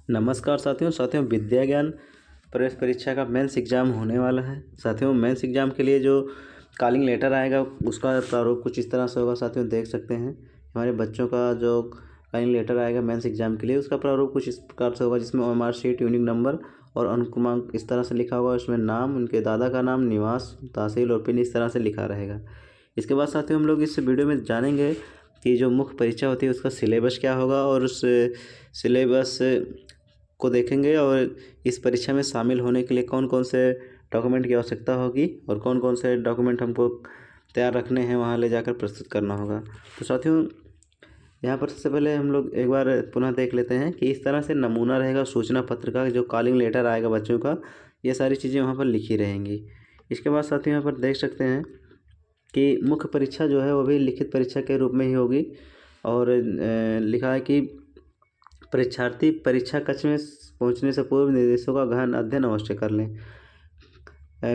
नमस्कार साथियों विद्या ज्ञान प्रवेश परीक्षा का मेंस एग्ज़ाम होने वाला है। साथियों मेंस एग्ज़ाम के लिए जो कॉलिंग लेटर आएगा उसका प्रारूप कुछ इस तरह से होगा। साथियों देख सकते हैं हमारे बच्चों का जो कॉलिंग लेटर आएगा मेंस एग्ज़ाम के लिए उसका प्रारूप कुछ इस प्रकार से होगा, जिसमें ओएमआर शीट, यूनिक नंबर और अंक क्रमांक इस तरह से लिखा होगा। उसमें नाम, उनके दादा का नाम, निवास, तहसील और पिन इस तरह से लिखा रहेगा। इसके बाद साथियों हम लोग इस वीडियो में जानेंगे कि जो मुख्य परीक्षा होती है उसका सिलेबस क्या होगा और उस सिलेबस को देखेंगे और इस परीक्षा में शामिल होने के लिए कौन कौन से डॉक्यूमेंट की आवश्यकता होगी और कौन कौन से डॉक्यूमेंट हमको तैयार रखने हैं, वहाँ ले जाकर प्रस्तुत करना होगा। तो साथियों यहाँ पर सबसे पहले हम लोग एक बार पुनः देख लेते हैं कि इस तरह से नमूना रहेगा सूचना पत्र का, जो कॉलिंग लेटर आएगा बच्चों का, ये सारी चीज़ें वहाँ पर लिखी रहेंगी। इसके बाद साथियों यहाँ पर देख सकते हैं कि मुख्य परीक्षा जो है वो भी लिखित परीक्षा के रूप में ही होगी और लिखा है कि परीक्षार्थी परीक्षा कक्ष में पहुंचने से पूर्व निर्देशों का गहन अध्ययन अवश्य कर लें।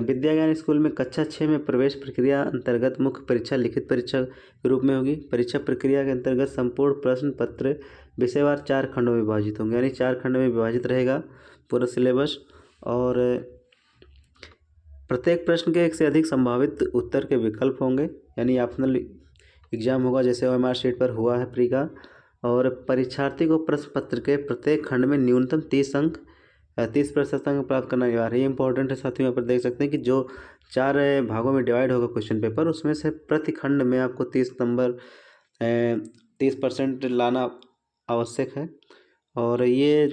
विद्या ज्ञान स्कूल में कक्षा 6 में प्रवेश प्रक्रिया अंतर्गत मुख्य परीक्षा लिखित परीक्षा के रूप में होगी। परीक्षा प्रक्रिया के अंतर्गत संपूर्ण प्रश्न पत्र विषयवार 4 खंडों में विभाजित होंगे, यानी 4 खंडों में विभाजित रहेगा पूरा सिलेबस। और प्रत्येक प्रश्न के एक से अधिक संभावित उत्तर के विकल्प होंगे, यानी ऑप्शनल एग्जाम होगा जैसे ओएमआर शीट पर हुआ है प्री का। और परीक्षार्थी को प्रश्न पत्र के प्रत्येक खंड में न्यूनतम 30% अंक प्राप्त करना अनिवार्य है। ये इंपॉर्टेंट है साथियों। यहाँ पर देख सकते हैं कि जो 4 भागों में डिवाइड होगा क्वेश्चन पेपर, उसमें से प्रति खंड में आपको 30% लाना आवश्यक है। और ये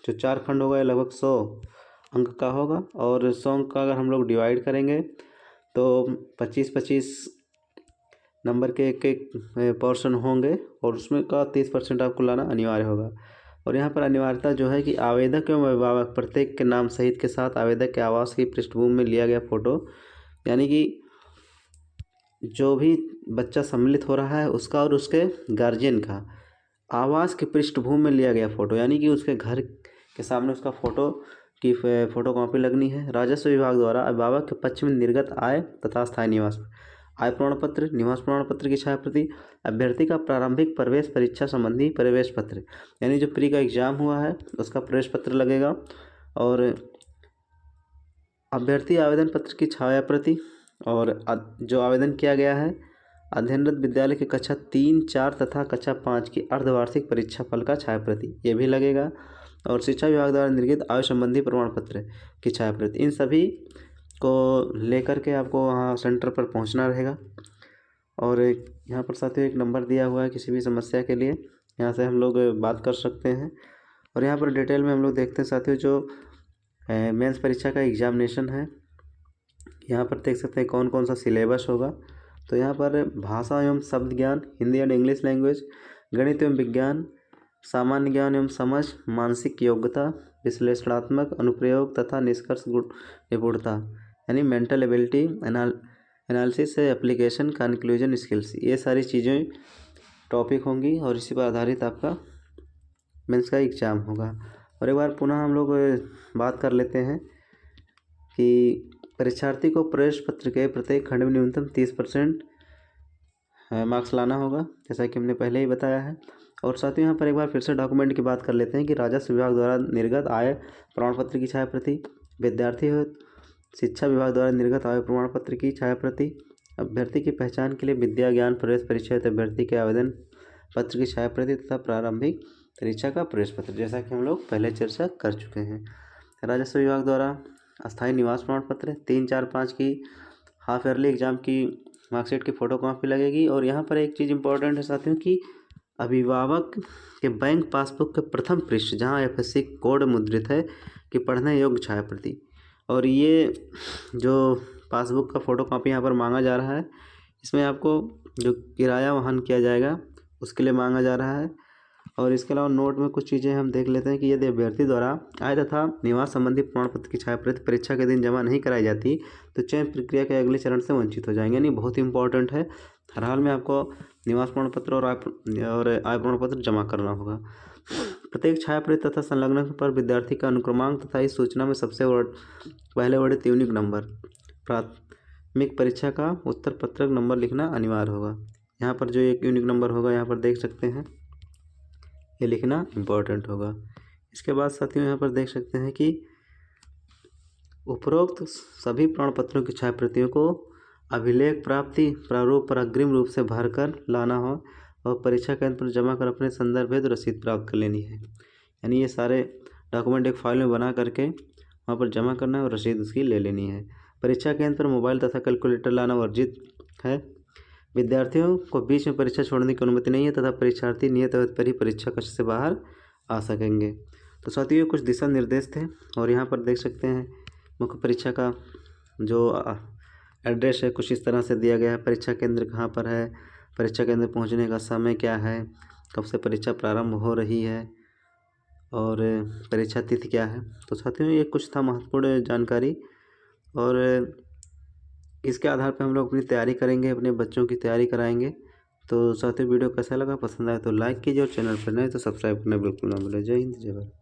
जो 4 खंड होगा ये लगभग 100 अंक का होगा और 100 अंक का अगर हम लोग डिवाइड करेंगे तो 25-25 नंबर के एक पोर्शन होंगे और उसमें का 30% आपको लाना अनिवार्य होगा। और यहाँ पर अनिवार्यता जो है कि आवेदक एवं अभिभावक प्रत्येक के नाम सहित के साथ आवेदक के आवास की पृष्ठभूमि में लिया गया फ़ोटो, यानी कि जो भी बच्चा सम्मिलित हो रहा है उसका और उसके गार्जियन का आवास की पृष्ठभूमि में लिया गया फ़ोटो, यानी कि उसके घर के सामने उसका फ़ोटो की फ़ोटो लगनी है। राजस्व विभाग द्वारा अभिभावक के पक्ष में निर्गत आय तथा स्थायी निवास आय प्रमाण पत्र, निवास प्रमाण पत्र की छायाप्रति, अभ्यर्थी का प्रारंभिक प्रवेश परीक्षा संबंधी प्रवेश पत्र, यानी जो प्री का एग्ज़ाम हुआ है उसका प्रवेश पत्र लगेगा। और अभ्यर्थी आवेदन पत्र की छायाप्रति और जो आवेदन किया गया है अध्ययनरत विद्यालय की कक्षा 3, 4 तथा कक्षा 5 की अर्धवार्षिक परीक्षा फल का छायाप्रति ये भी लगेगा। और शिक्षा विभाग द्वारा निर्गत आय संबंधी प्रमाण पत्र की छायाप्रति, इन सभी को लेकर के आपको वहाँ सेंटर पर पहुँचना रहेगा। और यहाँ पर साथियों एक नंबर दिया हुआ है किसी भी समस्या के लिए, यहाँ से हम लोग बात कर सकते हैं। और यहाँ पर डिटेल में हम लोग देखते हैं साथियों जो मेंस परीक्षा का एग्जामिनेशन है, यहाँ पर देख सकते हैं कौन कौन सा सिलेबस होगा। तो यहाँ पर भाषा एवं शब्द ज्ञान, हिंदी एंड इंग्लिश लैंग्वेज, गणित एवं विज्ञान, सामान्य ज्ञान एवं समझ, मानसिक योग्यता, विश्लेषणात्मक अनुप्रयोग तथा निष्कर्ष निपुणता, यानी mental ability, analysis application, conclusion skills, ये सारी चीज़ें टॉपिक होंगी और इसी पर आधारित आपका मेंस का एग्ज़ाम होगा। और एक बार पुनः हम लोग बात कर लेते हैं कि परीक्षार्थी को प्रवेश पत्र के प्रत्येक खंड में न्यूनतम 30% मार्क्स लाना होगा, जैसा कि हमने पहले ही बताया है। और साथ ही यहाँ पर एक बार फिर से डॉक्यूमेंट की बात कर लेते हैं कि राजस्व विभाग द्वारा निर्गत आय प्रमाण पत्र की छायाप्रति, विद्यार्थी हो शिक्षा विभाग द्वारा निर्गत आय प्रमाण पत्र की छायाप्रति, अभ्यर्थी की पहचान के लिए विद्या ज्ञान प्रवेश परीक्षा अभ्यर्थी के आवेदन पत्र की छायाप्रति तथा प्रारंभिक परीक्षा का प्रवेश पत्र, जैसा कि हम लोग पहले चर्चा कर चुके हैं। राजस्व विभाग द्वारा अस्थायी निवास प्रमाण पत्र 3, 4, 5 की हाफ ईयरली एग्जाम की मार्कशीट की फ़ोटो कॉपी लगेगी। और यहाँ पर एक चीज़ इंपॉर्टेंट है साथियों कि अभिभावक के बैंक पासबुक के प्रथम पृष्ठ जहाँ एफएससी कोड मुद्रित है कि पढ़ने योग्य छायाप्रति, और ये जो पासबुक का फ़ोटो कॉपी यहाँ पर मांगा जा रहा है, इसमें आपको जो किराया वहन किया जाएगा उसके लिए मांगा जा रहा है। और इसके अलावा नोट में कुछ चीज़ें हम देख लेते हैं कि यदि अभ्यर्थी द्वारा आय तथा निवास संबंधी प्रमाण पत्र की छायाप्रति परीक्षा के दिन जमा नहीं कराई जाती तो चयन प्रक्रिया के अगले चरण से वंचित हो जाएंगे, यानी बहुत ही इंपॉर्टेंट है। हर हाल में आपको निवास प्रमाण पत्र और आय प्रमाण पत्र जमा करना होगा। प्रत्येक छायाप्रति तथा संलग्न पर विद्यार्थी का अनुक्रमांक तथा इस सूचना में सबसे पहले वर्णित यूनिक नंबर प्राथमिक परीक्षा का उत्तर पत्रक नंबर लिखना अनिवार्य होगा। यहाँ पर जो एक यूनिक नंबर होगा यहाँ पर देख सकते हैं, ये लिखना इम्पोर्टेंट होगा। इसके बाद साथियों यहाँ पर देख सकते हैं कि उपरोक्त सभी प्रमाण पत्रों की छायाप्रतियों को अभिलेख प्राप्ति प्रारूप पर अग्रिम रूप से भरकर लाना हो और परीक्षा केंद्र पर जमा कर अपने संदर्भ हेतु रसीद प्राप्त कर लेनी है। यानी ये सारे डॉक्यूमेंट एक फाइल में बना करके वहाँ पर जमा करना है और रसीद उसकी ले लेनी है। परीक्षा केंद्र पर मोबाइल तथा कैलकुलेटर लाना वर्जित है। विद्यार्थियों को बीच में परीक्षा छोड़ने की अनुमति नहीं है तथा परीक्षार्थी नियत अवधि पर ही परीक्षा कक्ष से बाहर आ सकेंगे। तो साथियों कुछ दिशा निर्देश थे और यहाँ पर देख सकते हैं मुख्य परीक्षा का जो एड्रेस है कुछ इस तरह से दिया गया है। परीक्षा केंद्र कहाँ पर है, परीक्षा केंद्र पहुँचने का समय क्या है, कब से परीक्षा प्रारंभ हो रही है और परीक्षा तिथि क्या है। तो साथियों ये कुछ था महत्वपूर्ण जानकारी और इसके आधार पर हम लोग अपनी तैयारी करेंगे, अपने बच्चों की तैयारी कराएंगे। तो साथियों वीडियो कैसा लगा, पसंद आया तो लाइक कीजिए और चैनल पर नए तो सब्सक्राइब करना बिल्कुल ना भूलें। जय हिंद जय भारत।